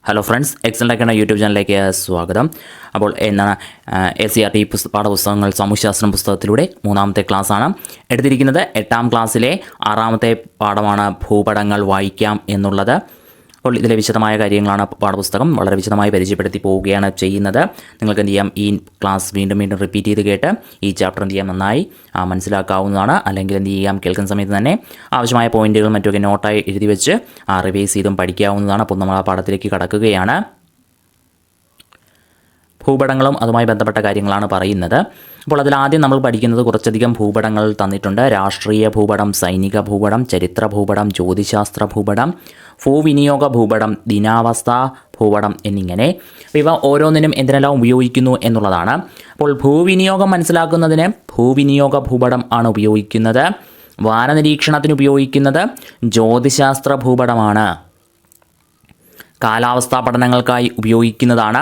Hello friends, excellent ആക്കുന്ന YouTube ചാനലിലേക്ക് സ്വാഗതം. അപ്പോൾ എന്താണ് SCERT പാഠപുസ്തകങ്ങൾ സാമൂഹ്യശാസ്ത്രം പുസ്തകത്തിലൂടെ മൂന്നാമത്തെ ക്ലാസ്സാണ് എടുത്തിരിക്കുന്നത്. 8ാം ക്ലാസ്സിലെ 6ാമത്തെ പാഠമാണ് ഭൂപടങ്ങൾ വായിക്കാം എന്നുള്ളത്. അപ്പോൾ ഇതിലെ വിശദമായ കാര്യങ്ങളാണ് പാഠപുസ്തകം വളരെ വിശദമായി പരിചയപ്പെടുത്തി പോവുകയാണ് ചെയ്യുന്നത്. നിങ്ങൾക്ക് എന്ത് ചെയ്യാം, ഈ ക്ലാസ് വീണ്ടും റിപ്പീറ്റ് ചെയ്ത് കേട്ട് ഈ ചാപ്റ്റർ എന്ത് ചെയ്യാം നന്നായി മനസ്സിലാക്കാവുന്നതാണ്. അല്ലെങ്കിൽ എന്ത് ചെയ്യാം, കേൾക്കുന്ന സമയത്ത് തന്നെ ആവശ്യമായ പോയിന്റുകൾ മറ്റൊക്കെ നോട്ടായി എഴുതി വെച്ച് റിവൈസ് ചെയ്തും പഠിക്കാവുന്നതാണ്. അപ്പോൾ നമ്മൾ ആ പാഠത്തിലേക്ക് കടക്കുകയാണ്. ഭൂപടങ്ങളും അതുമായി ബന്ധപ്പെട്ട കാര്യങ്ങളാണ് പറയുന്നത്. അപ്പോൾ അതിലാദ്യം നമ്മൾ പഠിക്കുന്നത് കുറച്ചധികം ഭൂപടങ്ങൾ തന്നിട്ടുണ്ട്. രാഷ്ട്രീയ ഭൂപടം, സൈനിക ഭൂപടം, ചരിത്ര ഭൂപടം, ജ്യോതിശാസ്ത്ര ഭൂപടം, ഭൂവിനിയോഗ ഭൂപടം, ദിനാവസ്ഥ ഭൂപടം എന്നിങ്ങനെ. ഇവ ഓരോന്നിനും എന്തിനെല്ലാം ഉപയോഗിക്കുന്നു എന്നുള്ളതാണ്. അപ്പോൾ ഭൂവിനിയോഗം മനസ്സിലാക്കുന്നതിന് ഭൂവിനിയോഗ ഭൂപടം ആണ് ഉപയോഗിക്കുന്നത്. വാനനിരീക്ഷണത്തിന് ഉപയോഗിക്കുന്നത് ജ്യോതിശാസ്ത്ര ഭൂപടമാണ്. കാലാവസ്ഥാ പഠനങ്ങൾക്കായി ഉപയോഗിക്കുന്നതാണ്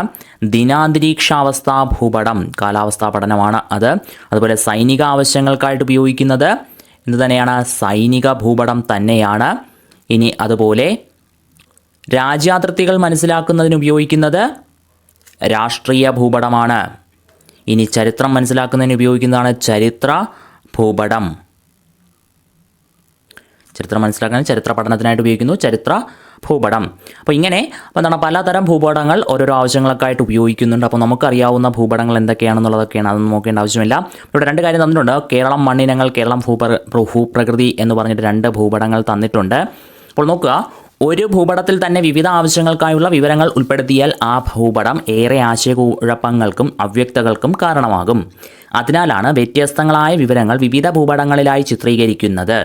ദിനാന്തരീക്ഷാവസ്ഥാ ഭൂപടം. കാലാവസ്ഥാ പഠനമാണ് അത്. അതുപോലെ സൈനിക ആവശ്യങ്ങൾക്കായിട്ട് ഉപയോഗിക്കുന്നത് എന്ത് തന്നെയാണ്, സൈനിക ഭൂപടം തന്നെയാണ്. ഇനി അതുപോലെ രാജ്യാതിർത്തികൾ മനസ്സിലാക്കുന്നതിന് ഉപയോഗിക്കുന്നത് രാഷ്ട്രീയ ഭൂപടമാണ്. ഇനി ചരിത്രം മനസ്സിലാക്കുന്നതിന് ഉപയോഗിക്കുന്നതാണ് ചരിത്ര ഭൂപടം. ചരിത്രം മനസ്സിലാക്കാൻ ചരിത്ര പഠനത്തിനായിട്ട് ഉപയോഗിക്കുന്നു ചരിത്ര ഭൂപടം. അപ്പോൾ ഇങ്ങനെ എന്താണ് പലതരം ഭൂപടങ്ങൾ ഓരോരോ ആവശ്യങ്ങൾക്കായിട്ട് ഉപയോഗിക്കുന്നുണ്ട്. അപ്പോൾ നമുക്കറിയാവുന്ന ഭൂപടങ്ങൾ എന്തൊക്കെയാണെന്നുള്ളതൊക്കെയാണ്, അതൊന്നും നോക്കേണ്ട ആവശ്യമില്ല. ഇവിടെ രണ്ട് കാര്യം തന്നിട്ടുണ്ട്. കേരളം മണ്ണിനങ്ങൾ, കേരളം ഭൂപ്രകൃതി എന്ന് പറഞ്ഞിട്ട് രണ്ട് ഭൂപടങ്ങൾ തന്നിട്ടുണ്ട്. അപ്പോൾ നോക്കുക, ഒരു ഭൂപടത്തിൽ തന്നെ വിവിധ ആവശ്യങ്ങൾക്കായുള്ള വിവരങ്ങൾ ഉൾപ്പെടുത്തിയാൽ ആ ഭൂപടം ഏറെ ആശയക്കുഴപ്പങ്ങൾക്കും അവ്യക്തതകൾക്കും കാരണമാകും. അതിനാലാണ് വ്യത്യസ്തങ്ങളായ വിവരങ്ങൾ വിവിധ ഭൂപടങ്ങളിലായി ചിത്രീകരിക്കുന്നത്.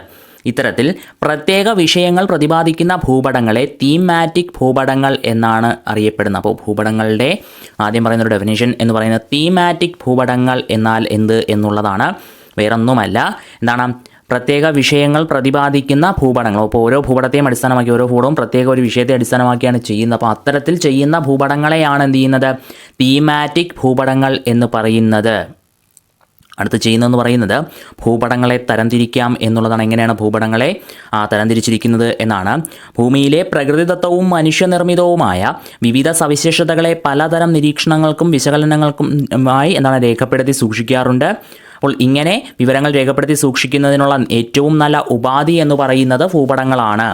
ഇത്തരത്തിൽ പ്രത്യേക വിഷയങ്ങൾ പ്രതിപാദിക്കുന്ന ഭൂപടങ്ങളെ തീമാറ്റിക് ഭൂപടങ്ങൾ എന്നാണ് അറിയപ്പെടുന്നത്. അപ്പോൾ ഭൂപടങ്ങളുടെ ആദ്യം പറയുന്ന ഒരു ഡെഫിനേഷൻ എന്ന് പറയുന്നത് തീമാറ്റിക് ഭൂപടങ്ങൾ എന്നാൽ എന്ത് എന്നുള്ളതാണ്. വേറൊന്നുമല്ല, എന്താണ് പ്രത്യേക വിഷയങ്ങൾ പ്രതിപാദിക്കുന്ന ഭൂപടങ്ങൾ. അപ്പോൾ ഓരോ ഭൂപടത്തെയും അടിസ്ഥാനമാക്കി ഓരോ ഭൂപടവും പ്രത്യേക ഒരു വിഷയത്തെ അടിസ്ഥാനമാക്കിയാണ് ചെയ്യുന്നത്. അപ്പോൾ അത്തരത്തിൽ ചെയ്യുന്ന ഭൂപടങ്ങളെയാണ് എന്ത് ചെയ്യുന്നത്, തീമാറ്റിക് ഭൂപടങ്ങൾ എന്ന് പറയുന്നത്. അടുത്ത് ചെയ്യുന്നതെന്ന് പറയുന്നത് ഭൂപടങ്ങളെ തരംതിരിക്കാം എന്നുള്ളതാണ്. എങ്ങനെയാണ് ഭൂപടങ്ങളെ തരംതിരിച്ചിരിക്കുന്നത് എന്നാണ്. ഭൂമിയിലെ പ്രകൃതിദത്തവും മനുഷ്യനിർമ്മിതവുമായ വിവിധ സവിശേഷതകളെ പലതരം നിരീക്ഷണങ്ങൾക്കും വിശകലനങ്ങൾക്കുമായി രേഖപ്പെടുത്തി സൂക്ഷിക്കാറുണ്ട്. അപ്പോൾ ഇങ്ങനെ വിവരങ്ങൾ രേഖപ്പെടുത്തി സൂക്ഷിക്കുന്നതിനുള്ള ഏറ്റവും നല്ല ഉപാധി എന്ന് പറയുന്നത് ഭൂപടങ്ങളാണ്.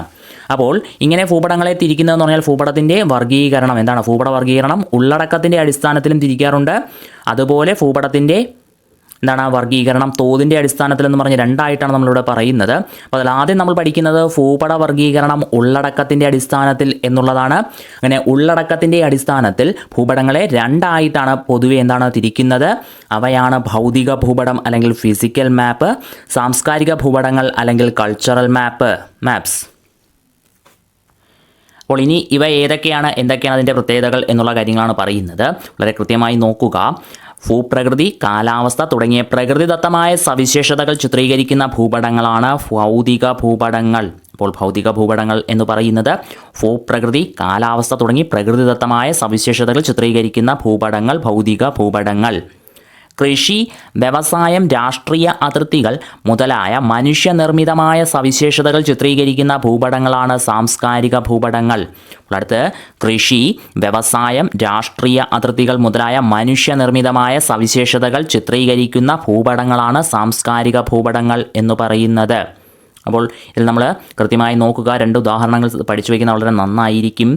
അപ്പോൾ ഇങ്ങനെ ഭൂപടങ്ങളെ തിരിക്കുന്നതെന്ന് പറഞ്ഞാൽ ഭൂപടത്തിൻ്റെ വർഗീകരണം എന്താണ്, ഭൂപട വർഗീകരണം ഉള്ളടക്കത്തിൻ്റെ അടിസ്ഥാനത്തിലും തിരിക്കാറുണ്ട്. അതുപോലെ ഭൂപടത്തിൻ്റെ വർഗീകരണം തോതിൻ്റെ അടിസ്ഥാനത്തിലെന്ന് പറഞ്ഞ് രണ്ടായിട്ടാണ് നമ്മളിവിടെ പറയുന്നത്. അപ്പോൾ അതിൽ ആദ്യം നമ്മൾ പഠിക്കുന്നത് ഭൂപട വർഗീകരണം ഉള്ളടക്കത്തിൻ്റെ അടിസ്ഥാനത്തിൽ എന്നുള്ളതാണ്. അങ്ങനെ ഉള്ളടക്കത്തിൻ്റെ അടിസ്ഥാനത്തിൽ ഭൂപടങ്ങളെ രണ്ടായിട്ടാണ് പൊതുവെ തിരിക്കുന്നത്. അവയാണ് ഭൗതിക ഭൂപടം അല്ലെങ്കിൽ ഫിസിക്കൽ മാപ്പ്, സാംസ്കാരിക ഭൂപടങ്ങൾ അല്ലെങ്കിൽ കൾച്ചറൽ മാപ്സ്. അപ്പോൾ ഇനി ഇവ ഏതൊക്കെയാണ്, എന്തൊക്കെയാണ് അതിൻ്റെ പ്രത്യേകതകൾ എന്നുള്ള കാര്യങ്ങളാണ് പറയുന്നത്. വളരെ കൃത്യമായി നോക്കുക. ഭൂപ്രകൃതി, കാലാവസ്ഥ തുടങ്ങിയ പ്രകൃതിദത്തമായ സവിശേഷതകൾ ചിത്രീകരിക്കുന്ന ഭൂപടങ്ങളാണ് ഭൗതിക ഭൂപടങ്ങൾ. അപ്പോൾ ഭൗതിക ഭൂപടങ്ങൾ എന്ന് പറയുന്നത് ഭൂപ്രകൃതി, കാലാവസ്ഥ തുടങ്ങി പ്രകൃതിദത്തമായ സവിശേഷതകൾ ചിത്രീകരിക്കുന്ന ഭൂപടങ്ങൾ ഭൗതിക ഭൂപടങ്ങൾ. കൃഷി, വ്യവസായം, രാഷ്ട്രീയ അതിർത്തികൾ മുതലായ മനുഷ്യനിർമ്മിതമായ സവിശേഷതകൾ ചിത്രീകരിക്കുന്ന ഭൂപടങ്ങളാണ് സാംസ്കാരിക ഭൂപടങ്ങൾ. അടുത്ത് കൃഷി, വ്യവസായം, രാഷ്ട്രീയ അതിർത്തികൾ മുതലായ മനുഷ്യനിർമ്മിതമായ സവിശേഷതകൾ ചിത്രീകരിക്കുന്ന ഭൂപടങ്ങളാണ് സാംസ്കാരിക ഭൂപടങ്ങൾ എന്ന് പറയുന്നത്. അപ്പോൾ ഇതിൽ നമ്മൾ കൃത്യമായി നോക്കുക. രണ്ട് ഉദാഹരണങ്ങൾ പഠിച്ചു വയ്ക്കുന്നത് വളരെ നന്നായിരിക്കും.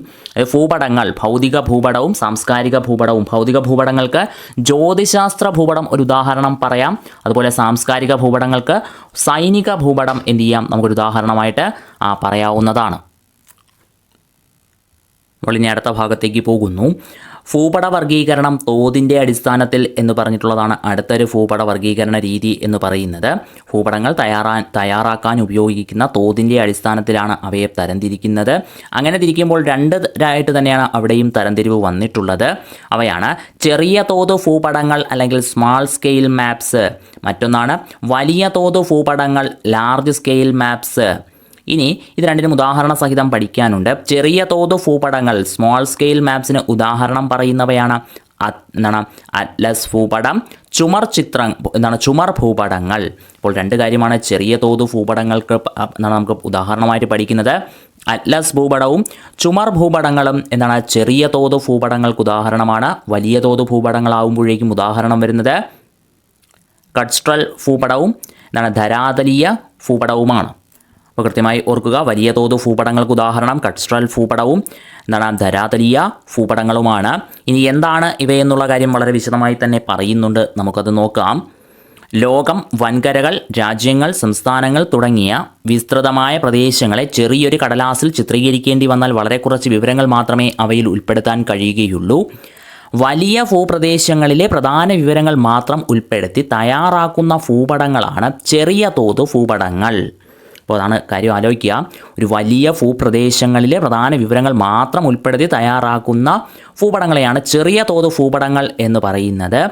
ഭൂപടങ്ങൾ, ഭൗതിക ഭൂപടവും സാംസ്കാരിക ഭൂപടവും. ഭൗതിക ഭൂപടങ്ങൾക്ക് ജ്യോതിശാസ്ത്ര ഭൂപടം ഒരു ഉദാഹരണം പറയാം. അതുപോലെ സാംസ്കാരിക ഭൂപടങ്ങൾക്ക് സൈനിക ഭൂപടം എന്ത് ചെയ്യാം, നമുക്കൊരു ഉദാഹരണമായിട്ട് പറയാവുന്നതാണ്. അപ്പോൾ ഇനി അടുത്ത ഭാഗത്തേക്ക് പോകുന്നു. ഭൂപട വർഗീകരണം തോതിൻ്റെ അടിസ്ഥാനത്തിൽ എന്ന് പറഞ്ഞിട്ടുള്ളതാണ് അടുത്തൊരു ഭൂപട വർഗീകരണ രീതി എന്ന് പറയുന്നത്. ഭൂപടങ്ങൾ തയ്യാറാക്കാൻ ഉപയോഗിക്കുന്ന തോതിൻ്റെ അടിസ്ഥാനത്തിലാണ് അവയെ തരംതിരിക്കുന്നത്. അങ്ങനെ തിരിക്കുമ്പോൾ രണ്ടായിട്ട് തന്നെയാണ് അവിടെയും തരംതിരിവ് വന്നിട്ടുള്ളത്. അവയാണ് ചെറിയ തോത് ഭൂപടങ്ങൾ അല്ലെങ്കിൽ സ്മാൾ സ്കെയിൽ മാപ്സ്. മറ്റൊന്നാണ് വലിയ തോത് ഭൂപടങ്ങൾ, ലാർജ് സ്കെയിൽ മാപ്സ്. ഇനി ഇത് രണ്ടിനും ഉദാഹരണ സഹിതം പഠിക്കാനുണ്ട്. ചെറിയ തോത് ഭൂപടങ്ങൾ സ്മോൾ സ്കെയിൽ മാപ്സിന് ഉദാഹരണം പറയുന്നവയാണ് എന്താണ് അറ്റ്ലസ് ഭൂപടം, ചുമർ ഭൂപടങ്ങൾ. ഇപ്പോൾ രണ്ട് കാര്യമാണ് ചെറിയ തോത് ഭൂപടങ്ങൾക്ക് എന്താണ് നമുക്ക് ഉദാഹരണമായിട്ട് പഠിക്കുന്നത്. അറ്റ്ലസ് ഭൂപടവും ചുമർ ഭൂപടങ്ങളും എന്താണ് ചെറിയ തോത് ഭൂപടങ്ങൾക്ക് ഉദാഹരണമാണ്. വലിയ തോത് ഭൂപടങ്ങളാവുമ്പോഴേക്കും ഉദാഹരണം വരുന്നത് കഡ്സ്ട്രൽ ഭൂപടവും എന്താണ് ധരാതലീയ ഭൂപടവുമാണ്. അപ്പോൾ കൃത്യമായി ഓർക്കുക, വലിയ തോത് ഭൂപടങ്ങൾക്ക് ഉദാഹരണം കഡ്സ്ട്രൽ ഭൂപടവും എന്താണ് ധരാതലീയ ഭൂപടങ്ങളുമാണ്. ഇനി എന്താണ് ഇവയെന്നുള്ള കാര്യം വളരെ വിശദമായി തന്നെ പറയുന്നുണ്ട്, നമുക്കത് നോക്കാം. ലോകം, വൻകരകൾ, രാജ്യങ്ങൾ, സംസ്ഥാനങ്ങൾ തുടങ്ങിയ വിസ്തൃതമായ പ്രദേശങ്ങളെ ചെറിയൊരു കടലാസിൽ ചിത്രീകരിക്കേണ്ടി വന്നാൽ വളരെ കുറച്ച് വിവരങ്ങൾ മാത്രമേ അവയിൽ ഉൾപ്പെടുത്താൻ കഴിയുകയുള്ളൂ. വലിയ ഭൂപ്രദേശങ്ങളിലെ പ്രധാന വിവരങ്ങൾ മാത്രം ഉൾപ്പെടുത്തി തയ്യാറാക്കുന്ന ഭൂപടങ്ങളാണ് ചെറിയ തോത് ഭൂപടങ്ങൾ. അപ്പോൾ അതാണ് കാര്യം ആലോചിക്കുക. ഒരു വലിയ ഭൂപ്രദേശങ്ങളിലെ പ്രധാന വിവരങ്ങൾ മാത്രം ഉൾപ്പെടുത്തി തയ്യാറാക്കുന്ന ഭൂപടങ്ങളെയാണ് ചെറിയ തോത് ഭൂപടങ്ങൾ എന്ന് പറയുന്നത്.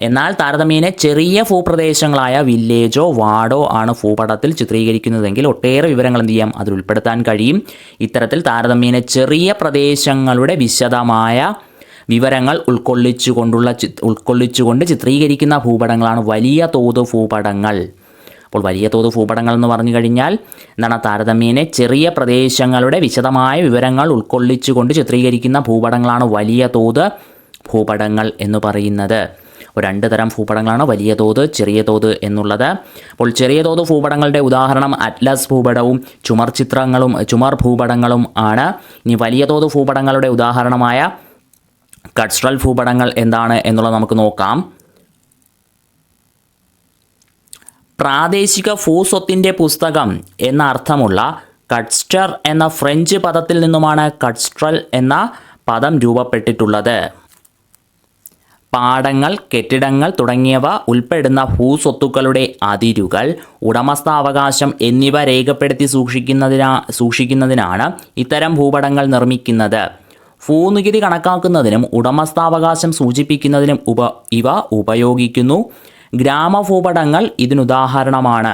എന്നാൽ താരതമ്യേന ചെറിയ ഭൂപ്രദേശങ്ങളായ വില്ലേജോ വാർഡോ ആണ് ഭൂപടത്തിൽ ചിത്രീകരിക്കുന്നതെങ്കിൽ ഒട്ടേറെ വിവരങ്ങൾ എന്ത് ചെയ്യാം അതിൽ ഉൾപ്പെടുത്താൻ കഴിയും. ഇത്തരത്തിൽ താരതമ്യേന ചെറിയ പ്രദേശങ്ങളുടെ വിശദമായ വിവരങ്ങൾ ഉൾക്കൊള്ളിച്ചുകൊണ്ട് ചിത്രീകരിക്കുന്ന ഭൂപടങ്ങളാണ് വലിയ തോത് ഭൂപടങ്ങൾ. അപ്പോൾ വലിയ തോത് ഭൂപടങ്ങൾ എന്ന് പറഞ്ഞു കഴിഞ്ഞാൽ എന്താണ് താരതമ്യേന ചെറിയ പ്രദേശങ്ങളുടെ വിശദമായ വിവരങ്ങൾ ഉൾക്കൊള്ളിച്ചുകൊണ്ട് ചിത്രീകരിക്കുന്ന ഭൂപടങ്ങളാണ് വലിയ തോത് ഭൂപടങ്ങൾ എന്ന് പറയുന്നത്. രണ്ട് തരം ഭൂപടങ്ങളാണ് വലിയ തോത്, ചെറിയ തോത് എന്നുള്ളത്. അപ്പോൾ ചെറിയ തോത് ഭൂപടങ്ങളുടെ ഉദാഹരണം അറ്റ്ലസ് ഭൂപടവും ചുമർ ഭൂപടങ്ങളും ആണ്. ഇനി വലിയ തോത് ഭൂപടങ്ങളുടെ ഉദാഹരണമായ കഡ്സ്ട്രൽ ഭൂപടങ്ങൾ എന്താണ് എന്നുള്ളത് നമുക്ക് നോക്കാം. പ്രാദേശിക ഭൂസ്വത്തിൻ്റെ പുസ്തകം എന്ന അർത്ഥമുള്ള കഡ്സ്റ്റർ എന്ന ഫ്രഞ്ച് പദത്തിൽ നിന്നുമാണ് കഡ്സ്ട്രൽ എന്ന പദം രൂപപ്പെട്ടിട്ടുള്ളത്. പാടങ്ങൾ, കെട്ടിടങ്ങൾ തുടങ്ങിയവ ഉൾപ്പെടുന്ന ഭൂസ്വത്തുക്കളുടെ അതിരുകൾ, ഉടമസ്ഥാവകാശം എന്നിവ രേഖപ്പെടുത്തി സൂക്ഷിക്കുന്നതിനാണ് ഇത്തരം ഭൂപടങ്ങൾ നിർമ്മിക്കുന്നത്. ഭൂനികുതി കണക്കാക്കുന്നതിനും ഉടമസ്ഥാവകാശം സൂചിപ്പിക്കുന്നതിനും ഇവ ഉപയോഗിക്കുന്നു. ഗ്രാമഭൂപടങ്ങൾ ഇതിനുദാഹരണമാണ്.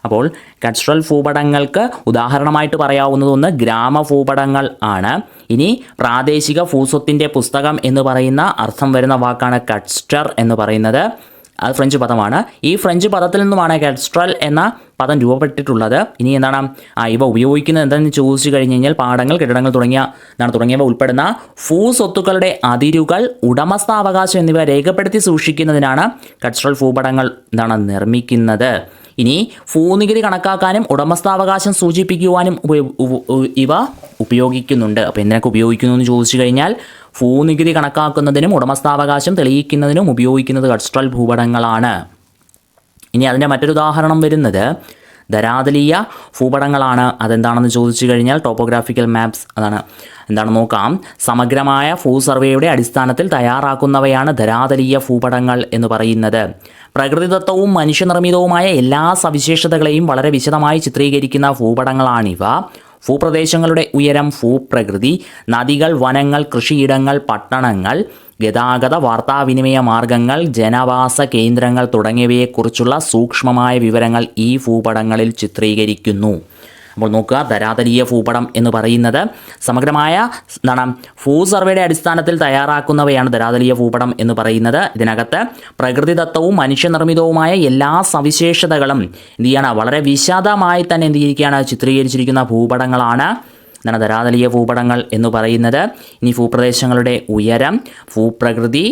അപ്പോൾ കഡ്സ്ട്രൽ ഭൂപടങ്ങൾക്ക് ഉദാഹരണമായിട്ട് പറയാവുന്നതൊന്ന് ഗ്രാമഭൂപടങ്ങൾ ആണ്. ഇനി പ്രാദേശിക ഭൂസ്വത്തിൻ്റെ പുസ്തകം എന്ന് പറയുന്ന അർത്ഥം വരുന്ന വാക്കാണ് കഡ്സ്റ്റർ എന്ന് പറയുന്നത്. അത് ഫ്രഞ്ച് പദമാണ്. ഈ ഫ്രഞ്ച് പദത്തിൽ നിന്നുമാണ് കഡ്സ്ട്രൽ എന്ന പദം രൂപപ്പെട്ടിട്ടുള്ളത്. ഇനി എന്താണ് ഇവ ഉപയോഗിക്കുന്നത് എന്താണെന്ന് ചോദിച്ചു കഴിഞ്ഞ് കഴിഞ്ഞാൽ പാടങ്ങൾ, കെട്ടിടങ്ങൾ തുടങ്ങിയവ ഉൾപ്പെടുന്ന ഭൂസ്വത്തുക്കളുടെ അതിരുകൾ, ഉടമസ്ഥാവകാശം എന്നിവ രേഖപ്പെടുത്തി സൂക്ഷിക്കുന്നതിനാണ് കഡ്സ്ട്രൽ ഭൂപടങ്ങൾ നിർമ്മിക്കുന്നത്. ഇനി ഭൂനികുതി കണക്കാക്കാനും ഉടമസ്ഥാവകാശം സൂചിപ്പിക്കുവാനും ഇവ ഉപയോഗിക്കുന്നുണ്ട്. അപ്പോൾ എന്തിനൊക്കെ ഉപയോഗിക്കുന്നു എന്ന് ചോദിച്ചു കഴിഞ്ഞാൽ ഭൂനികുതി കണക്കാക്കുന്നതിനും ഉടമസ്ഥാവകാശം തെളിയിക്കുന്നതിനും ഉപയോഗിക്കുന്നത് കഡ്സ്ട്രൽ ഭൂപടങ്ങളാണ്. ഇനി അതിൻ്റെ മറ്റൊരു ഉദാഹരണം വരുന്നത് ധരാതലീയ ഭൂപടങ്ങളാണ്. അതെന്താണെന്ന് ചോദിച്ചു കഴിഞ്ഞാൽ ടോപ്പോഗ്രാഫിക്കൽ മാപ്സ് എന്താണ് നോക്കാം. സമഗ്രമായ ഭൂസർവേയുടെ അടിസ്ഥാനത്തിൽ തയ്യാറാക്കുന്നവയാണ് ധരാതലീയ ഭൂപടങ്ങൾ എന്ന് പറയുന്നത്. പ്രകൃതിദത്തവും മനുഷ്യനിർമ്മിതവുമായ എല്ലാ സവിശേഷതകളെയും വളരെ വിശദമായി ചിത്രീകരിക്കുന്ന ഭൂപടങ്ങളാണിവ. ഭൂപ്രദേശങ്ങളുടെ ഉയരം, ഭൂപ്രകൃതി, നദികൾ, വനങ്ങൾ, കൃഷിയിടങ്ങൾ, പട്ടണങ്ങൾ, ഗതാഗത വാർത്താവിനിമയ മാർഗങ്ങൾ, ജനവാസ കേന്ദ്രങ്ങൾ തുടങ്ങിയവയെക്കുറിച്ചുള്ള സൂക്ഷ്മമായ വിവരങ്ങൾ ഈ ഭൂപടങ്ങളിൽ ചിത്രീകരിക്കുന്നു. അപ്പോൾ നോക്കുക, ധരാതലീയ ഭൂപടം എന്ന് പറയുന്നത് സമഗ്രമായ ഭൂസർവേയുടെ അടിസ്ഥാനത്തിൽ തയ്യാറാക്കുന്നവയാണ് ധരാതലീയ ഭൂപടം എന്ന് പറയുന്നത്. ഇതിനകത്ത് പ്രകൃതിദത്തവും മനുഷ്യനിർമ്മിതവുമായ എല്ലാ സവിശേഷതകളും വളരെ വിശദമായി തന്നെ ചിത്രീകരിച്ചിരിക്കുന്ന ഭൂപടങ്ങളാണ് ധരാതലീയ ഭൂപടങ്ങൾ എന്ന് പറയുന്നത്. ഇനി ഭൂപ്രദേശങ്ങളുടെ ഉയരം, ഭൂപ്രകൃതി,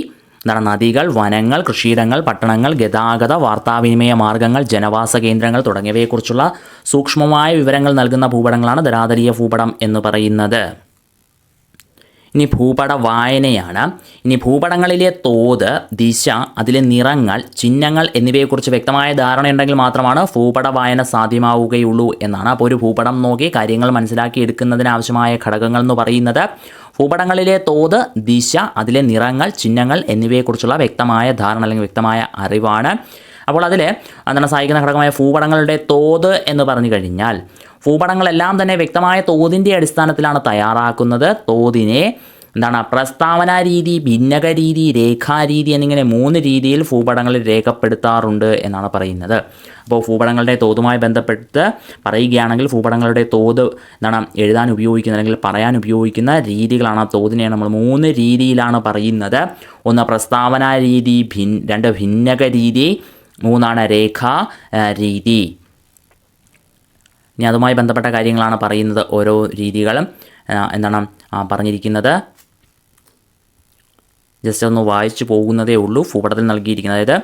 നദികൾ, വനങ്ങൾ, കൃഷിയിടങ്ങൾ, പട്ടണങ്ങൾ, ഗതാഗത വാർത്താവിനിമയ മാർഗങ്ങൾ, ജനവാസ കേന്ദ്രങ്ങൾ തുടങ്ങിയവയെക്കുറിച്ചുള്ള സൂക്ഷ്മമായ വിവരങ്ങൾ നൽകുന്ന ഭൂപടങ്ങളാണ് ധരാതലീയ ഭൂപടം എന്ന് പറയുന്നത്. ഇനി ഭൂപട വായനയാണ്. ഇനി ഭൂപടങ്ങളിലെ തോത്, ദിശ, അതിലെ നിറങ്ങൾ, ചിഹ്നങ്ങൾ എന്നിവയെക്കുറിച്ച് വ്യക്തമായ ധാരണയുണ്ടെങ്കിൽ മാത്രമാണ് ഭൂപട വായന സാധ്യമാവുകയുള്ളൂ എന്നാണ്. അപ്പോൾ ഒരു ഭൂപടം നോക്കി കാര്യങ്ങൾ മനസ്സിലാക്കി എടുക്കുന്നതിനാവശ്യമായ ഘടകങ്ങൾ എന്ന് പറയുന്നത് ഭൂപടങ്ങളിലെ തോത്, ദിശ, അതിലെ നിറങ്ങൾ, ചിഹ്നങ്ങൾ എന്നിവയെക്കുറിച്ചുള്ള വ്യക്തമായ ധാരണ അല്ലെങ്കിൽ വ്യക്തമായ അറിവാണ്. അപ്പോൾ അതിൽ സഹായിക്കുന്ന ഘടകമായ ഭൂപടങ്ങളുടെ തോത് എന്ന് പറഞ്ഞു കഴിഞ്ഞാൽ ഭൂപടങ്ങളെല്ലാം തന്നെ വ്യക്തമായ തോതിൻ്റെ അടിസ്ഥാനത്തിലാണ് തയ്യാറാക്കുന്നത്. തോതിനെ എന്താണ് പ്രസ്താവനാ രീതി, ഭിന്നക രീതി, രേഖാരീതി എന്നിങ്ങനെ 3 രീതിയിൽ ഭൂപടങ്ങളിൽ രേഖപ്പെടുത്താറുണ്ട് എന്നാണ് പറയുന്നത്. അപ്പോൾ ഭൂപടങ്ങളുടെ തോതുമായി ബന്ധപ്പെട്ട് പറയുകയാണെങ്കിൽ ഭൂപടങ്ങളുടെ തോത് എന്താണ് എഴുതാൻ ഉപയോഗിക്കുന്ന അല്ലെങ്കിൽ പറയാൻ ഉപയോഗിക്കുന്ന രീതികളാണ്. ആ തോതിനെ നമ്മൾ 3 രീതിയിലാണ് പറയുന്നത്. ഒന്ന് പ്രസ്താവനാ രീതി, 2 ഭിന്നക രീതി, 3 രേഖാ രീതി. ഇനി അതുമായി ബന്ധപ്പെട്ട കാര്യങ്ങളാണ് പറയുന്നത്. ഓരോ രീതികളും എന്താണ് പറഞ്ഞിരിക്കുന്നത്. ജസ്റ്റ് ഒന്ന് വായിച്ചു പോകുന്നതേ ഉള്ളൂ. ഭൂപടത്തിൽ നൽകിയിരിക്കുന്നത്, അതായത്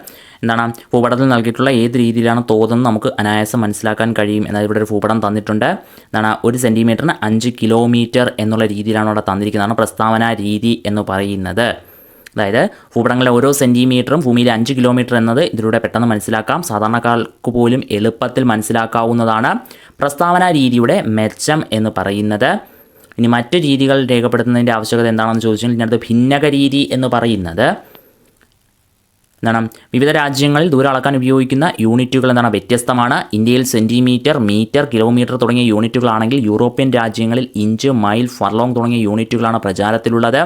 എന്താണ് ഭൂപടത്തിൽ നൽകിയിട്ടുള്ള ഏത് രീതിയിലാണ് തോതെന്ന് നമുക്ക് അനായാസം മനസ്സിലാക്കാൻ കഴിയും. എന്നാൽ ഇവിടെ ഒരു ഭൂപടം തന്നിട്ടുണ്ട്. എന്താണ് 1 സെൻറ്റിമീറ്ററിന് 5 കിലോമീറ്റർ എന്നുള്ള രീതിയിലാണ് അവിടെ തന്നിരിക്കുന്നതാണ് പ്രസ്താവനാ രീതി എന്ന് പറയുന്നത്. അതായത് ഭൂപടങ്ങളിലെ ഓരോ സെൻറ്റിമീറ്ററും ഭൂമിയിലെ 5 കിലോമീറ്റർ എന്നത് ഇതിലൂടെ പെട്ടെന്ന് മനസ്സിലാക്കാം. സാധാരണക്കാർക്ക് പോലും എളുപ്പത്തിൽ മനസ്സിലാക്കാവുന്നതാണ് പ്രസ്താവനാ രീതിയുടെ മെച്ചം എന്ന് പറയുന്നത്. ഇനി മറ്റ് രീതികൾ രേഖപ്പെടുത്തുന്നതിൻ്റെ ആവശ്യകത എന്താണെന്ന് ചോദിച്ചാൽ ഇതിനകത്ത് ഭിന്നക രീതി എന്ന് പറയുന്നത് എന്താണ് വിവിധ രാജ്യങ്ങളിൽ ദൂരം അളക്കാൻ ഉപയോഗിക്കുന്ന യൂണിറ്റുകൾ എന്താണ് വ്യത്യസ്തമാണ്. ഇന്ത്യയിൽ സെൻറ്റിമീറ്റർ, മീറ്റർ, കിലോമീറ്റർ തുടങ്ങിയ യൂണിറ്റുകളാണെങ്കിൽ യൂറോപ്യൻ രാജ്യങ്ങളിൽ ഇഞ്ച്, മൈൽ, ഫർലോങ് തുടങ്ങിയ യൂണിറ്റുകളാണ് പ്രചാരത്തിലുള്ളത്.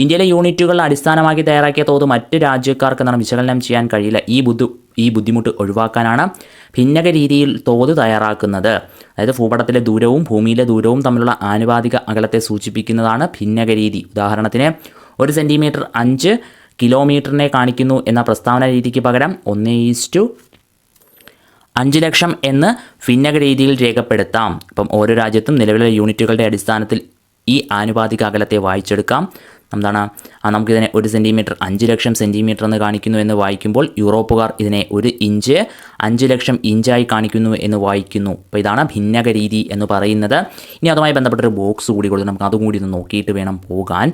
ഇന്ത്യയിലെ യൂണിറ്റുകൾ അടിസ്ഥാനമാക്കി തയ്യാറാക്കിയ തോത് മറ്റ് രാജ്യക്കാർക്ക് എന്താണ് വിശകലനം ചെയ്യാൻ കഴിയില്ല. ഈ ബുദ്ധിമുട്ട് ഒഴിവാക്കാനാണ് ഭിന്നക രീതിയിൽ തോത് തയ്യാറാക്കുന്നത്. അതായത് ഭൂപടത്തിലെ ദൂരവും ഭൂമിയിലെ ദൂരവും തമ്മിലുള്ള ആനുപാതിക അകലത്തെ സൂചിപ്പിക്കുന്നതാണ് ഭിന്നക രീതി. ഉദാഹരണത്തിന് 1 സെൻറ്റിമീറ്റർ 5 കിലോമീറ്ററിനെ കാണിക്കുന്നു എന്ന പ്രസ്താവന രീതിക്ക് പകരം 1:5 ലക്ഷം എന്ന് ഭിന്നക രീതിയിൽ രേഖപ്പെടുത്താം. അപ്പം ഓരോ രാജ്യത്തും നിലവിലെ യൂണിറ്റുകളുടെ അടിസ്ഥാനത്തിൽ ഈ ആനുപാതിക അകലത്തെ വായിച്ചെടുക്കാം. എന്താണ് നമുക്കിതിനെ 1 സെൻറ്റിമീറ്റർ 5 ലക്ഷം സെൻറ്റിമീറ്റർ എന്ന് കാണിക്കുന്നു എന്ന് വായിക്കുമ്പോൾ യൂറോപ്പുകാർ ഇതിനെ 1 ഇഞ്ച് 5 ലക്ഷം ഇഞ്ചായി കാണിക്കുന്നു എന്ന് വായിക്കുന്നു. അപ്പോൾ ഇതാണ് ഭിന്നക രീതി എന്ന് പറയുന്നത്. ഇനി അതുമായി ബന്ധപ്പെട്ടൊരു ബോക്സ് കൂടി കൊടുത്ത് നമുക്ക് അതും കൂടി ഒന്ന് നോക്കിയിട്ട് വേണം പോകാൻ.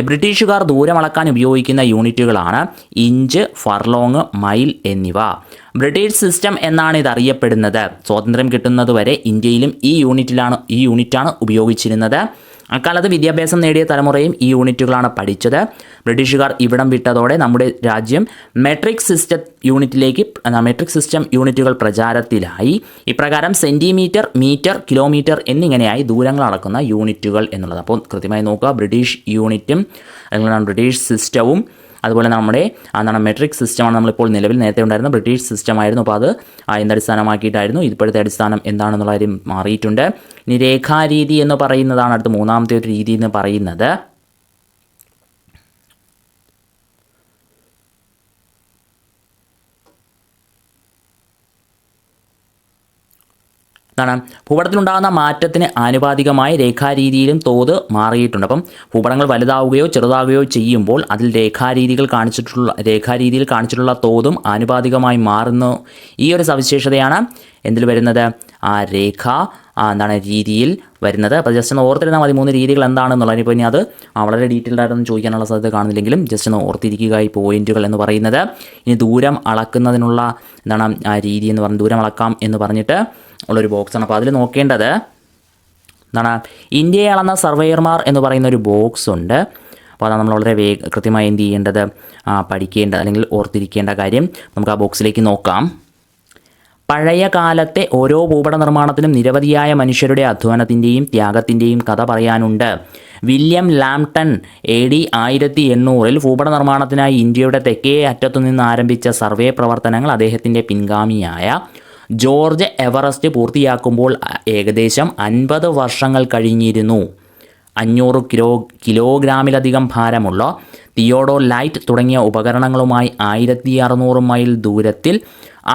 ബ്രിട്ടീഷുകാർ ദൂരം അളക്കാൻ ഉപയോഗിക്കുന്ന യൂണിറ്റുകളാണ് ഇഞ്ച്, ഫർലോങ്, മൈൽ എന്നിവ. ബ്രിട്ടീഷ് സിസ്റ്റം എന്നാണ് ഇതറിയപ്പെടുന്നത്. സ്വാതന്ത്ര്യം കിട്ടുന്നതുവരെ ഇന്ത്യയിലും ഈ യൂണിറ്റാണ് ഉപയോഗിച്ചിരുന്നത്. അക്കാലത്ത് വിദ്യാഭ്യാസം നേടിയ തലമുറയും ഈ യൂണിറ്റുകളാണ് പഠിച്ചത്. ബ്രിട്ടീഷുകാർ ഇവിടം വിട്ടതോടെ നമ്മുടെ രാജ്യം മെട്രിക് സിസ്റ്റം യൂണിറ്റുകൾ പ്രചാരത്തിലായി. ഇപ്രകാരം സെൻറ്റിമീറ്റർ, മീറ്റർ, കിലോമീറ്റർ എന്നിങ്ങനെയായി ദൂരങ്ങൾ അളക്കുന്ന യൂണിറ്റുകൾ എന്നുള്ളത്. അപ്പോൾ കൃത്യമായി നോക്കുക, ബ്രിട്ടീഷ് യൂണിറ്റും അല്ലെങ്കിൽ ബ്രിട്ടീഷ് സിസ്റ്റവും അതുപോലെ നമ്മുടെ മെട്രിക് സിസ്റ്റമാണ് നമ്മളിപ്പോൾ നിലവിൽ നേരത്തെ ഉണ്ടായിരുന്ന ബ്രിട്ടീഷ് സിസ്റ്റമായിരുന്നു. അപ്പോൾ അത് എന്തടിസ്ഥാനമാക്കിയിട്ടായിരുന്നു, ഇപ്പോഴത്തെ അടിസ്ഥാനം എന്താണെന്നുള്ള കാര്യം മാറിയിട്ടുണ്ട്. ഇനി രേഖാരീതി എന്ന് പറയുന്നതാണ് അടുത്ത 3ാമത്തെ ഒരു രീതി എന്ന് പറയുന്നത്. ഭൂപടത്തിലുണ്ടാകുന്ന മാറ്റത്തിന് ആനുപാതികമായി രേഖാരീതിയിലും തോത് മാറിയിട്ടുണ്ട്. അപ്പം ഭൂപടങ്ങൾ വലുതാവുകയോ ചെറുതാവുകയോ ചെയ്യുമ്പോൾ അതിൽ രേഖാരീതിയിൽ കാണിച്ചിട്ടുള്ള തോതും ആനുപാതികമായി മാറുന്നു. ഈ ഒരു സവിശേഷതയാണ് എന്തിൽ വരുന്നത്, ആ രീതിയിൽ വരുന്നത്. അപ്പോൾ ജസ്റ്റ് ഒന്ന് ഓർത്തിരുന്നാൽ മതി 3 രീതികൾ എന്താണെന്നുള്ളത്. ഇപ്പോൾ ഇനി അത് വളരെ ഡീറ്റെയിൽഡ് ആയിട്ടൊന്നും ചോദിക്കാനുള്ള സാധ്യത കാണുന്നില്ലെങ്കിലും ജസ്റ്റ് ഒന്ന് ഓർത്തിരിക്കുക ഈ പോയിന്റുകൾ എന്ന് പറയുന്നത്. ഇനി ദൂരം അളക്കുന്നതിനുള്ള ആ രീതി എന്ന് പറഞ്ഞ് ദൂരം അളക്കാം എന്ന് പറഞ്ഞിട്ട് ഉള്ളൊരു ബോക്സാണ്. അപ്പോൾ അതിൽ നോക്കേണ്ടത് ഇന്ത്യയെ അളന്ന സർവേയർമാർ എന്ന് പറയുന്ന ഒരു ബോക്സ് ഉണ്ട്. അപ്പോൾ അതാണ് നമ്മൾ വളരെ കൃത്യമായി എന്ത് ചെയ്യേണ്ടത്, പഠിക്കേണ്ടത് അല്ലെങ്കിൽ ഓർത്തിരിക്കേണ്ട കാര്യം. നമുക്ക് ആ ബോക്സിലേക്ക് നോക്കാം. പഴയ കാലത്തെ ഓരോ ഭൂപട നിർമ്മാണത്തിനും നിരവധിയായ മനുഷ്യരുടെ അധ്വാനത്തിൻ്റെയും ത്യാഗത്തിൻ്റെയും കഥ പറയാനുണ്ട്. വില്യം ലാംപ്ടൺ AD 1800 ഭൂപട നിർമ്മാണത്തിനായി ഇന്ത്യയുടെ തെക്കേ അറ്റത്തുനിന്ന് ആരംഭിച്ച സർവേ പ്രവർത്തനങ്ങൾ അദ്ദേഹത്തിൻ്റെ പിൻഗാമിയായ ജോർജ് എവറസ്റ്റ് പൂർത്തിയാക്കുമ്പോൾ ഏകദേശം 50 വർഷങ്ങൾ കഴിഞ്ഞിരുന്നു. 500 കിലോഗ്രാമിലധികം ഭാരമുള്ള തിയോഡോലൈറ്റ് തുടങ്ങിയ ഉപകരണങ്ങളുമായി 1600 മൈൽ ദൂരത്തിൽ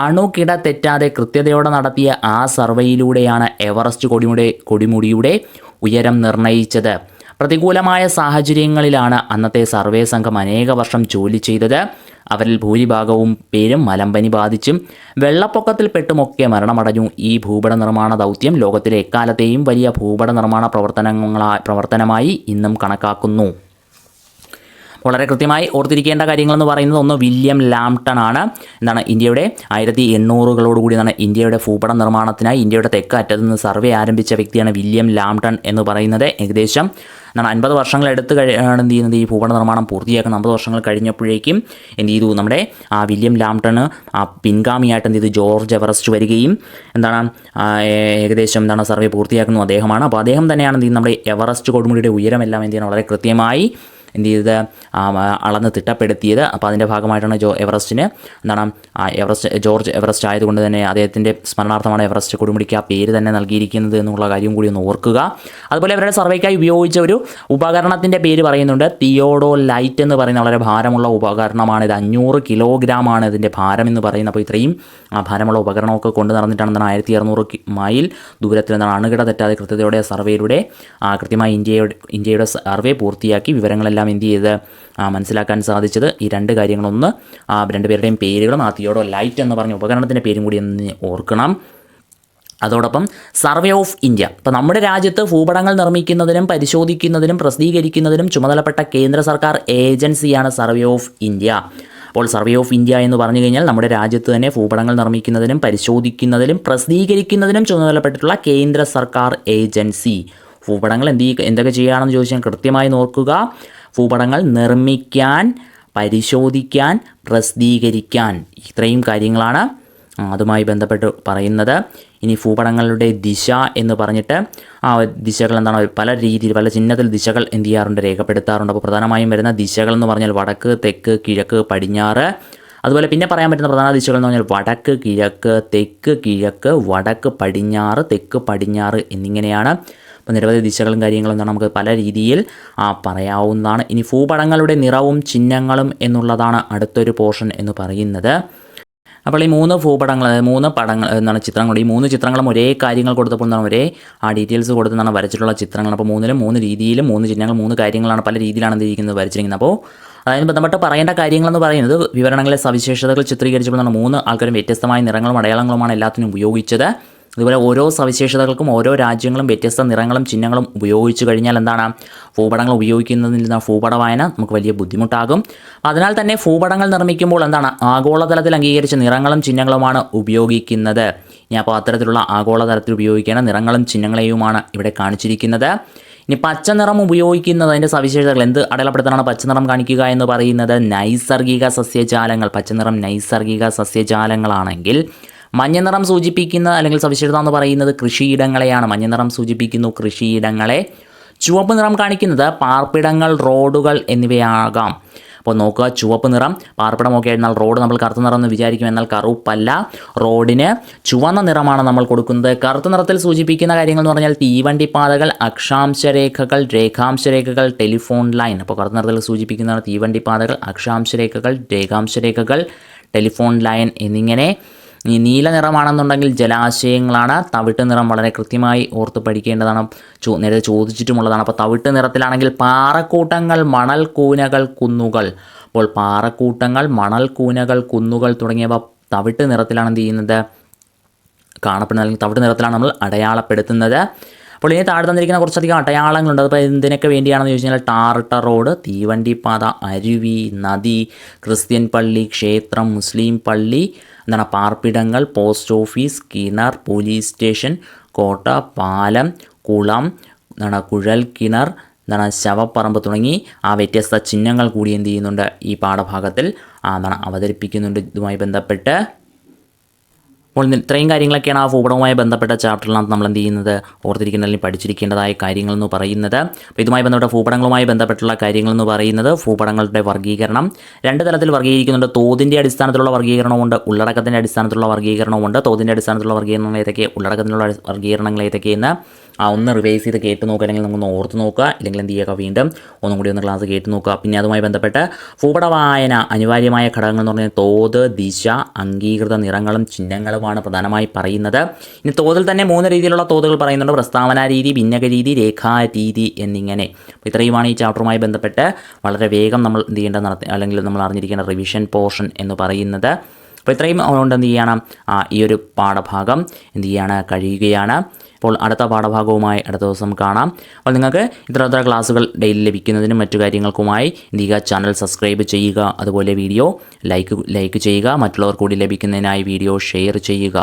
അണുകിട തെറ്റാതെ കൃത്യതയോടെ നടത്തിയ ആ സർവേയിലൂടെയാണ് എവറസ്റ്റ് കൊടുമുടിയുടെ ഉയരം നിർണയിച്ചത്. പ്രതികൂലമായ സാഹചര്യങ്ങളിലാണ് അന്നത്തെ സർവേ സംഘം അനേക വർഷം ജോലി ചെയ്തത്. അവരിൽ ഭൂരിഭാഗവും പേരും മലമ്പനി ബാധിച്ചും വെള്ളപ്പൊക്കത്തിൽപ്പെട്ടുമൊക്കെ മരണമടഞ്ഞു. ഈ ഭൂപട നിർമ്മാണ ദൗത്യം ലോകത്തിലെ എക്കാലത്തെയും വലിയ ഭൂപട നിർമ്മാണ പ്രവർത്തനമായി ഇന്നും കണക്കാക്കുന്നു. വളരെ കൃത്യമായി ഓർത്തിരിക്കേണ്ട കാര്യങ്ങളെന്ന് പറയുന്നത് ഒന്ന് വില്യം ലാംപ്ടൺ ആണ്. എന്താണ് ഇന്ത്യയുടെ 1800-കളോടുകൂടി ഇന്ത്യയുടെ ഭൂപട നിർമ്മാണത്തിനായി ഇന്ത്യയുടെ തെക്ക് അറ്റത്ത് നിന്ന് സർവേ ആരംഭിച്ച വ്യക്തിയാണ് വില്യം ലാംപ്ടൺ എന്ന് പറയുന്നത്. ഏകദേശം 50 വർഷങ്ങൾ എടുത്ത് എന്ത് ചെയ്യുന്നത് ഈ ഭൂപട നിർമ്മാണം പൂർത്തിയാക്കുന്ന 50 വർഷങ്ങൾ കഴിഞ്ഞപ്പോഴേക്കും എന്ത് ചെയ്തു നമ്മുടെ വില്യം ലാംപ്ടണ് പിൻഗാമിയായിട്ട് എന്ത് ചെയ്തു ജോർജ് എവറസ്റ്റ് വരികയും ഏകദേശം സർവേ പൂർത്തിയാക്കുന്നു അദ്ദേഹമാണ്. അപ്പോൾ അദ്ദേഹം തന്നെയാണ് എന്ത് ചെയ്യുന്നത് നമ്മുടെ എവറസ്റ്റ് കൊടുമുടിയുടെ ഉയരമെല്ലാം എന്ത് ചെയ്യുന്നത് വളരെ കൃത്യമായി എന്ത് ചെയ്തത് അളന്ന് തിട്ടപ്പെടുത്തിയത്. അപ്പോൾ അതിൻ്റെ ഭാഗമായിട്ടാണ് എവറസ്റ്റിന് ജോർജ് എവറസ്റ്റ് ആയതുകൊണ്ട് തന്നെ അദ്ദേഹത്തിൻ്റെ സ്മരണാർത്ഥമാണ് എവറസ്റ്റ് കൊടുമുടിക്ക് ആ പേര് തന്നെ നൽകിയിരിക്കുന്നത് എന്നുള്ള കാര്യം കൂടി ഒന്ന് ഓർക്കുക. അതുപോലെ അവരുടെ സർവേക്കായി ഉപയോഗിച്ച ഒരു ഉപകരണത്തിൻ്റെ പേര് പറയുന്നുണ്ട്, തിയോഡോലൈറ്റ് എന്ന് പറയുന്ന വളരെ ഭാരമുള്ള ഉപകരണമാണ്. ഇത് 500 കിലോഗ്രാമാണ് ഇതിൻ്റെ ഭാരം എന്ന് പറയുന്നത്. അപ്പോൾ ഇത്രയും ഭാരമുള്ള ഉപകരണമൊക്കെ കൊണ്ട് നടന്നിട്ടാണ് 1600 മൈൽ ദൂരത്തിൽ അണുകിട തെറ്റാതെ കൃത്യതയോടെ സർവേയിലൂടെ കൃത്യമായി ഇന്ത്യയുടെ സർവേ പൂർത്തിയാക്കി വിവരങ്ങളെല്ലാം എന്ത് ചെയ്ത് മനസ്സിലാക്കാൻ സാധിച്ചത്. ഈ രണ്ട് കാര്യങ്ങളൊന്ന് രണ്ടുപേരുടെയും പേരുകളും തിയോഡോലൈറ്റ് എന്ന് പറഞ്ഞ ഉപകരണത്തിൻ്റെ പേരും കൂടി ഒന്ന് ഓർക്കണം. അതോടൊപ്പം സർവേ ഓഫ് ഇന്ത്യ, ഇപ്പോൾ നമ്മുടെ രാജ്യത്ത് ഭൂപടങ്ങൾ നിർമ്മിക്കുന്നതിനും പരിശോധിക്കുന്നതിനും പ്രസിദ്ധീകരിക്കുന്നതിനും ചുമതലപ്പെട്ട കേന്ദ്ര സർക്കാർ ഏജൻസിയാണ് സർവേ ഓഫ് ഇന്ത്യ. അപ്പോൾ സർവേ ഓഫ് ഇന്ത്യ എന്ന് പറഞ്ഞു കഴിഞ്ഞാൽ നമ്മുടെ രാജ്യത്ത് തന്നെ ഭൂപടങ്ങൾ നിർമ്മിക്കുന്നതിനും പരിശോധിക്കുന്നതിനും പ്രസിദ്ധീകരിക്കുന്നതിനും ചുമതലപ്പെട്ടിട്ടുള്ള കേന്ദ്ര സർക്കാർ ഏജൻസി. ഭൂപടങ്ങൾ എന്തൊക്കെ ചെയ്യുകയാണെന്ന് ചോദിച്ചാൽ കൃത്യമായി നോക്കുക. ഭൂപടങ്ങൾ നിർമ്മിക്കാൻ, പരിശോധിക്കാൻ, പ്രസിദ്ധീകരിക്കാൻ, ഇത്രയും കാര്യങ്ങളാണ് അതുമായി ബന്ധപ്പെട്ട് പറയുന്നത്. ഇനി ഭൂപടങ്ങളുടെ ദിശ എന്ന് പറഞ്ഞിട്ട് ദിശകൾ എന്താണ് പല രീതിയിൽ പല ചിഹ്നത്തിൽ ദിശകൾ എന്ത് ചെയ്യാറുണ്ട് രേഖപ്പെടുത്താറുണ്ട്. അപ്പോൾ പ്രധാനമായും വരുന്ന ദിശകൾ എന്ന് പറഞ്ഞാൽ വടക്ക്, തെക്ക്, കിഴക്ക്, പടിഞ്ഞാറ്. അതുപോലെ പിന്നെ പറയാൻ പറ്റുന്ന പ്രധാന ദിശകൾ എന്ന് പറഞ്ഞാൽ വടക്ക്, കിഴക്ക്, തെക്ക്, കിഴക്ക്, വടക്ക്, പടിഞ്ഞാറ്, തെക്ക്, പടിഞ്ഞാറ് എന്നിങ്ങനെയാണ്. അപ്പോൾ നിരവധി ദിശകളും കാര്യങ്ങളും എന്താണ് നമുക്ക് പല രീതിയിൽ പറയാവുന്നതാണ്. ഇനി ഭൂപടങ്ങളുടെ നിറവും ചിഹ്നങ്ങളും എന്നുള്ളതാണ് അടുത്തൊരു പോർഷൻ എന്ന് പറയുന്നത്. അപ്പോൾ ഈ 3 ഭൂപടങ്ങൾ 3 പടങ്ങൾ എന്താണ് ചിത്രങ്ങൾ, ഈ 3 ചിത്രങ്ങളും ഒരേ കാര്യങ്ങൾ കൊടുത്തപ്പോൾ എന്താണ് ഒരേ ഡീറ്റെയിൽസ് കൊടുത്താണ് വരച്ചിട്ടുള്ള ചിത്രങ്ങൾ. അപ്പോൾ 3 രീതിയിലും 3 ചിഹ്നങ്ങൾ 3 കാര്യങ്ങളാണ് പല രീതിയിലാണ് എന്തിരിക്കുന്നത് വരച്ചിരിക്കുന്നത്. അപ്പോൾ അതിന് ബന്ധപ്പെട്ട് പറയേണ്ട കാര്യങ്ങളെന്ന് പറയുന്നത് വിവരണങ്ങളിലെ സവിശേഷതകൾ ചിത്രീകരിച്ചപ്പോൾ 3 ആൾക്കാരും വ്യത്യസ്തമായ നിറങ്ങളും അടയാളങ്ങളുമാണ് എല്ലാത്തിനും ഉപയോഗിച്ചത്. അതുപോലെ ഓരോ സവിശേഷതകൾക്കും ഓരോ രാജ്യങ്ങളും വ്യത്യസ്ത നിറങ്ങളും ചിഹ്നങ്ങളും ഉപയോഗിച്ച് കഴിഞ്ഞാൽ എന്താണ് ഭൂപടങ്ങൾ ഉപയോഗിക്കുന്നതിൽ നിന്ന് ഭൂപട വായന നമുക്ക് വലിയ ബുദ്ധിമുട്ടാകും. അതിനാൽ തന്നെ ഭൂപടങ്ങൾ നിർമ്മിക്കുമ്പോൾ എന്താണ് ആഗോളതലത്തിൽ അംഗീകരിച്ച നിറങ്ങളും ചിഹ്നങ്ങളുമാണ് ഉപയോഗിക്കുന്നത്. ഇനി അപ്പോൾ അത്തരത്തിലുള്ള ആഗോളതലത്തിൽ ഉപയോഗിക്കേണ്ട നിറങ്ങളും ചിഹ്നങ്ങളെയുമാണ് ഇവിടെ കാണിച്ചിരിക്കുന്നത്. ഇനി പച്ച നിറം ഉപയോഗിക്കുന്നത് അതിൻ്റെ സവിശേഷതകൾ എന്ത് അടയാളപ്പെടുത്താനാണ് പച്ച നിറം കാണിക്കുക എന്ന് പറയുന്നത് നൈസർഗിക സസ്യജാലങ്ങൾ. പച്ചനിറം നൈസർഗിക സസ്യജാലങ്ങളാണെങ്കിൽ മഞ്ഞ നിറം സൂചിപ്പിക്കുന്ന അല്ലെങ്കിൽ സവിശേഷത എന്ന് പറയുന്നത് കൃഷിയിടങ്ങളെയാണ്. മഞ്ഞ നിറം സൂചിപ്പിക്കുന്നു കൃഷിയിടങ്ങളെ. ചുവപ്പ് നിറം കാണിക്കുന്നത് പാർപ്പിടങ്ങൾ, റോഡുകൾ എന്നിവയാകാം. അപ്പോൾ നോക്കുക, ചുവപ്പ് നിറം പാർപ്പിടമൊക്കെ എന്നാൽ റോഡ് നമ്മൾ കറുത്ത നിറം എന്ന് വിചാരിക്കും, എന്നാൽ കറുപ്പല്ല, റോഡിന് ചുവന്ന നിറമാണ് നമ്മൾ കൊടുക്കുന്നത്. കറുത്ത നിറത്തിൽ സൂചിപ്പിക്കുന്ന കാര്യങ്ങൾ എന്ന് പറഞ്ഞാൽ തീവണ്ടിപ്പാതകൾ, അക്ഷാംശരേഖകൾ, രേഖാംശരേഖകൾ, ടെലിഫോൺ ലൈൻ. അപ്പോൾ കറുത്ത നിറത്തിൽ സൂചിപ്പിക്കുന്നതാണ് തീവണ്ടിപ്പാതകൾ, അക്ഷാംശരേഖകൾ, രേഖാംശരേഖകൾ, ടെലിഫോൺ ലൈൻ എന്നിങ്ങനെ. ഈ നീല നിറമാണെന്നുണ്ടെങ്കിൽ ജലാശയങ്ങളാണ്. തവിട്ട് നിറം വളരെ കൃത്യമായി ഓർത്ത് പഠിക്കേണ്ടതാണ്, നേരത്തെ ചോദിച്ചിട്ടുമുള്ളതാണ്. അപ്പോൾ തവിട്ട് നിറത്തിലാണെങ്കിൽ പാറക്കൂട്ടങ്ങൾ, മണൽ കൂനകൾ, കുന്നുകൾ. അപ്പോൾ പാറക്കൂട്ടങ്ങൾ, മണൽ കൂനകൾ, കുന്നുകൾ തുടങ്ങിയവ തവിട്ട് നിറത്തിലാണ് എന്ത് ചെയ്യുന്നത് കാണപ്പെടുന്നത്, അല്ലെങ്കിൽ തവിട്ട് നിറത്തിലാണ് നമ്മൾ അടയാളപ്പെടുത്തുന്നത്. അപ്പോൾ ഇനി താഴെ തന്നിരിക്കുന്ന കുറച്ചധികം അടയാളങ്ങളുണ്ട്. അപ്പോൾ എന്തിനൊക്കെ വേണ്ടിയാണെന്ന് ചോദിച്ചു കഴിഞ്ഞാൽ ടാറിട്ട റോഡ്, തീവണ്ടിപ്പാത, അരുവി, നദി, ക്രിസ്ത്യൻ പള്ളി, ക്ഷേത്രം, മുസ്ലിം പള്ളി, എന്താണ് പാർപ്പിടങ്ങൾ, പോസ്റ്റ് ഓഫീസ്, കിണർ, പോലീസ് സ്റ്റേഷൻ, കോട്ട, പാലം, കുളം, എന്താണ് കുഴൽ കിണർ, എന്താണ് ശവപ്പറമ്പ് തുടങ്ങി വ്യത്യസ്ത ചിഹ്നങ്ങൾ കൂടി എന്ത് ചെയ്യുന്നുണ്ട് ഈ പാഠഭാഗത്തിൽ എന്താണ് അവതരിപ്പിക്കുന്നുണ്ട്. ഇതുമായി ബന്ധപ്പെട്ട് അപ്പോൾ ഇത്രയും കാര്യങ്ങളൊക്കെയാണ് ആ ഭൂപടവുമായി ബന്ധപ്പെട്ട ചാപ്റ്ററിനകത്ത് നമ്മൾ എന്ത് ചെയ്യുന്നത് ഓർത്തിരിക്കേണ്ട അല്ലെങ്കിൽ പഠിച്ചിരിക്കേണ്ടതായ കാര്യങ്ങളെന്ന് പറയുന്നത്. അപ്പോൾ ഇതുമായി ബന്ധപ്പെട്ട ഭൂപടങ്ങളുമായി ബന്ധപ്പെട്ടുള്ള കാര്യങ്ങളെന്ന് പറയുന്നത് ഭൂപടങ്ങളുടെ വർഗ്ഗീകരണം 2 തലത്തിൽ വർഗ്ഗീകരിക്കുന്നുണ്ട്. തോതിൻ്റെ അടിസ്ഥാനത്തിലുള്ള വർഗ്ഗീകരണമുണ്ട്, ഉള്ളടക്കത്തിൻ്റെ അടിസ്ഥാനത്തിലുള്ള വർഗ്ഗീകരണമുണ്ട്. തോതിൻ്റെ അടിസ്ഥാനത്തിലുള്ള വർഗ്ഗീകരണങ്ങൾ ഏതൊക്കെ, ഉള്ളടക്കത്തിനുള്ള വർഗ്ഗീകരണങ്ങൾ ഏതൊക്കെയെന്ന് ഒന്ന് റിവൈസ് ചെയ്ത് കേട്ട് നോക്കുക, അല്ലെങ്കിൽ നമുക്കൊന്ന് ഓർത്ത് നോക്കുക, അല്ലെങ്കിൽ എന്ത് ചെയ്യുക വീണ്ടും ഒന്നും കൂടി ഒന്ന് ക്ലാസ് കേട്ട് നോക്കുക. പിന്നെ അതുമായി ബന്ധപ്പെട്ട് ഭൂപട വായന അനിവാര്യമായ ഘടകങ്ങൾ എന്ന് പറഞ്ഞാൽ തോത്, ദിശ, അംഗീകൃത നിറങ്ങളും ചിഹ്നങ്ങളുമാണ് പ്രധാനമായി പറയുന്നത്. ഇനി തോതിൽ തന്നെ 3 രീതിയിലുള്ള തോതുകൾ പറയുന്നുണ്ട്: പ്രസ്താവന രീതി, ഭിന്നക രീതി, രേഖാരീതി എന്നിങ്ങനെ. അപ്പോൾ ഇത്രയുമാണ് ഈ ചാപ്റ്ററുമായി ബന്ധപ്പെട്ട് വളരെ വേഗം നമ്മൾ എന്ത് ചെയ്യേണ്ട അല്ലെങ്കിൽ നമ്മൾ അറിഞ്ഞിരിക്കേണ്ട റിവിഷൻ പോർഷൻ എന്ന് പറയുന്നത്. അപ്പോൾ ഇത്രയും കൊണ്ട് എന്ത് ചെയ്യണം, ഈ ഒരു പാഠഭാഗം എന്ത് ചെയ്യാണ്, കഴിയുകയാണ്. അപ്പോൾ അടുത്ത പാഠഭാഗവുമായി അടുത്ത ദിവസം കാണാം. അപ്പോൾ നിങ്ങൾക്ക് ഇത്തരത്തിലുള്ള ക്ലാസ്സുകൾ ഡെയിലി ലഭിക്കുന്നതിനും മറ്റു കാര്യങ്ങൾക്കുമായി എന്ത് ചെയ്യുക, ചാനൽ സബ്സ്ക്രൈബ് ചെയ്യുക. അതുപോലെ വീഡിയോ ലൈക്ക് ചെയ്യുക. മറ്റുള്ളവർ കൂടി ലഭിക്കുന്നതിനായി വീഡിയോ ഷെയർ ചെയ്യുക.